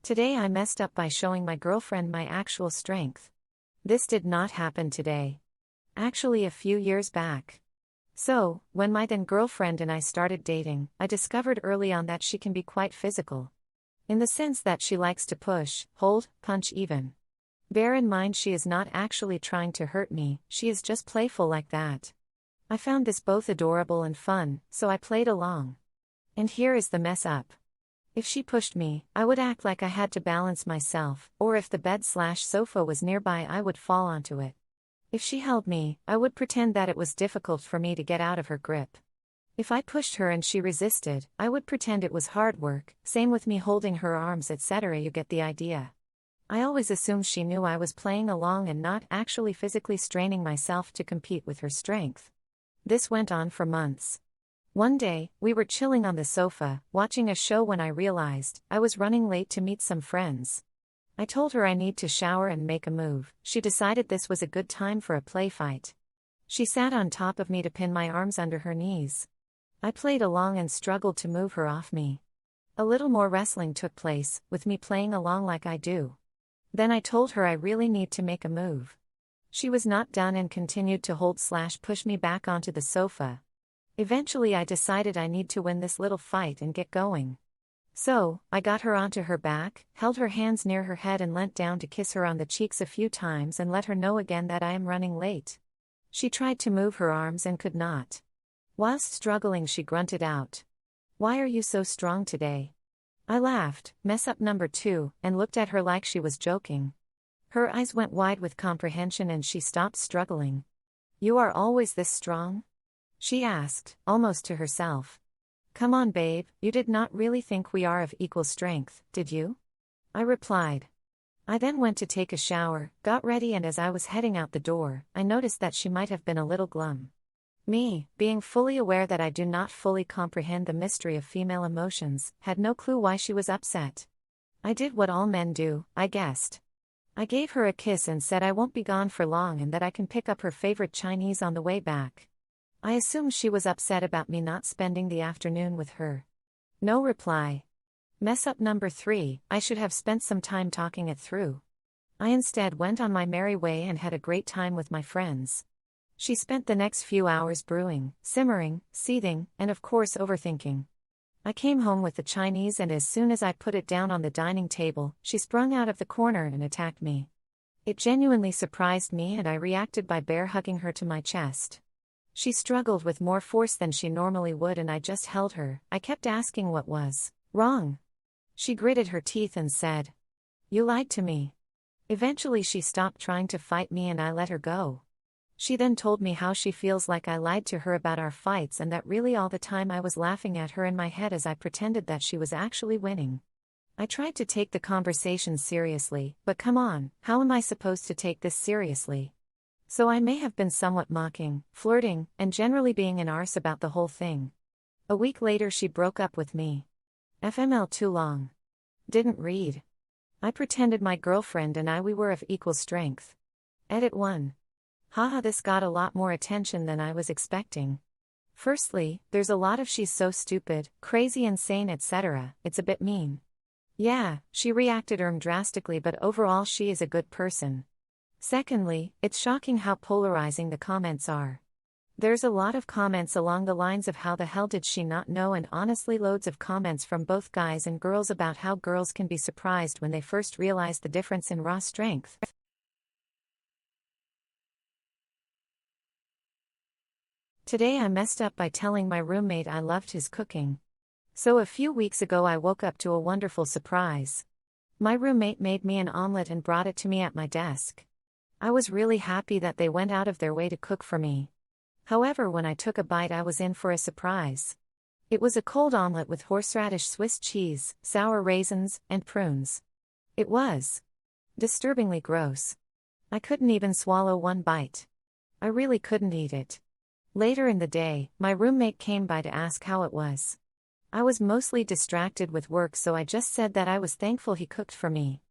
Today I messed up by showing my girlfriend my actual strength. This did not happen today. Actually, a few years back. So, when my then girlfriend and I started dating, I discovered early on that she can be quite physical. In the sense that she likes to push, hold, punch even. Bear in mind she is not actually trying to hurt me, she is just playful like that. I found this both adorable and fun, so I played along. And here is the mess up. If she pushed me, I would act like I had to balance myself, or if the bed/sofa was nearby I would fall onto it. If she held me, I would pretend that it was difficult for me to get out of her grip. If I pushed her and she resisted, I would pretend it was hard work, same with me holding her arms, etc. You get the idea. I always assumed she knew I was playing along and not actually physically straining myself to compete with her strength. This went on for months. One day, we were chilling on the sofa, watching a show when I realized I was running late to meet some friends. I told her I need to shower and make a move. She decided this was a good time for a play fight. She sat on top of me to pin my arms under her knees. I played along and struggled to move her off me. A little more wrestling took place, with me playing along like I do. Then I told her I really need to make a move. She was not done and continued to hold/push me back onto the sofa. Eventually I decided I need to win this little fight and get going. So, I got her onto her back, held her hands near her head and leant down to kiss her on the cheeks a few times and let her know again that I am running late. She tried to move her arms and could not. Whilst struggling she grunted out, "Why are you so strong today?" I laughed, mess up number 2, and looked at her like she was joking. Her eyes went wide with comprehension and she stopped struggling. "You are always this strong?" she asked, almost to herself. "Come on babe, you did not really think we are of equal strength, did you?" I replied. I then went to take a shower, got ready, and as I was heading out the door, I noticed that she might have been a little glum. Me, being fully aware that I do not fully comprehend the mystery of female emotions, had no clue why she was upset. I did what all men do, I guessed. I gave her a kiss and said I won't be gone for long and that I can pick up her favorite Chinese on the way back. I assumed she was upset about me not spending the afternoon with her. No reply. Mess up number 3, I should have spent some time talking it through. I instead went on my merry way and had a great time with my friends. She spent the next few hours brewing, simmering, seething, and of course overthinking. I came home with the Chinese and as soon as I put it down on the dining table, she sprung out of the corner and attacked me. It genuinely surprised me and I reacted by bear hugging her to my chest. She struggled with more force than she normally would and I just held her. I kept asking what was wrong. She gritted her teeth and said, "You lied to me." Eventually she stopped trying to fight me and I let her go. She then told me how she feels like I lied to her about our fights and that really all the time I was laughing at her in my head as I pretended that she was actually winning. I tried to take the conversation seriously, but come on, how am I supposed to take this seriously? So I may have been somewhat mocking, flirting, and generally being an arse about the whole thing. A week later she broke up with me. FML too long. Didn't read. I pretended my girlfriend and we were of equal strength. Edit 1. Haha, this got a lot more attention than I was expecting. Firstly, there's a lot of "she's so stupid, crazy, insane, etc. It's a bit mean." Yeah, she reacted drastically, but overall she is a good person. Secondly, it's shocking how polarizing the comments are. There's a lot of comments along the lines of "how the hell did she not know?" and honestly loads of comments from both guys and girls about how girls can be surprised when they first realize the difference in raw strength. Today I messed up by telling my roommate I loved his cooking. So a few weeks ago I woke up to a wonderful surprise. My roommate made me an omelet and brought it to me at my desk. I was really happy that they went out of their way to cook for me. However, when I took a bite I was in for a surprise. It was a cold omelet with horseradish, Swiss cheese, sour raisins, and prunes. It was disturbingly gross. I couldn't even swallow one bite. I really couldn't eat it. Later in the day, my roommate came by to ask how it was. I was mostly distracted with work, so I just said that I was thankful he cooked for me.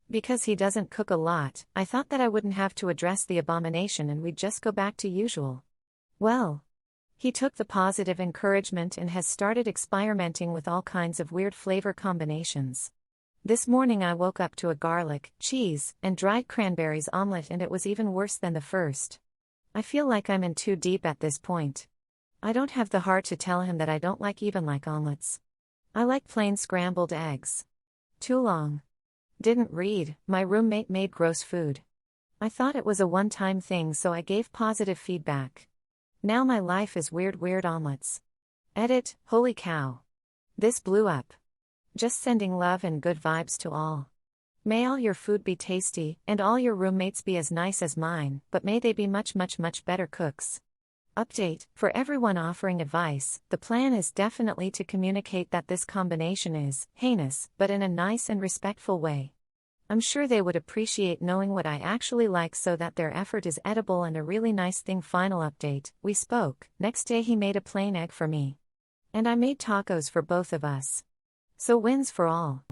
Because he doesn't cook a lot, I thought that I wouldn't have to address the abomination and we'd just go back to usual. Well, he took the positive encouragement and has started experimenting with all kinds of weird flavor combinations. This morning I woke up to a garlic, cheese, and dried cranberries omelet and it was even worse than the first. I feel like I'm in too deep at this point. I don't have the heart to tell him that I don't even like omelets. I like plain scrambled eggs. Too long. Didn't read, my roommate made gross food. I thought it was a one-time thing so I gave positive feedback. Now my life is weird omelets. Edit, holy cow. This blew up. Just sending love and good vibes to all. May all your food be tasty, and all your roommates be as nice as mine, but may they be much better cooks. Update, for everyone offering advice, the plan is definitely to communicate that this combination is heinous, but in a nice and respectful way. I'm sure they would appreciate knowing what I actually like so that their effort is edible and a really nice thing. Final update, we spoke, next day he made a plain egg for me. And I made tacos for both of us. So wins for all.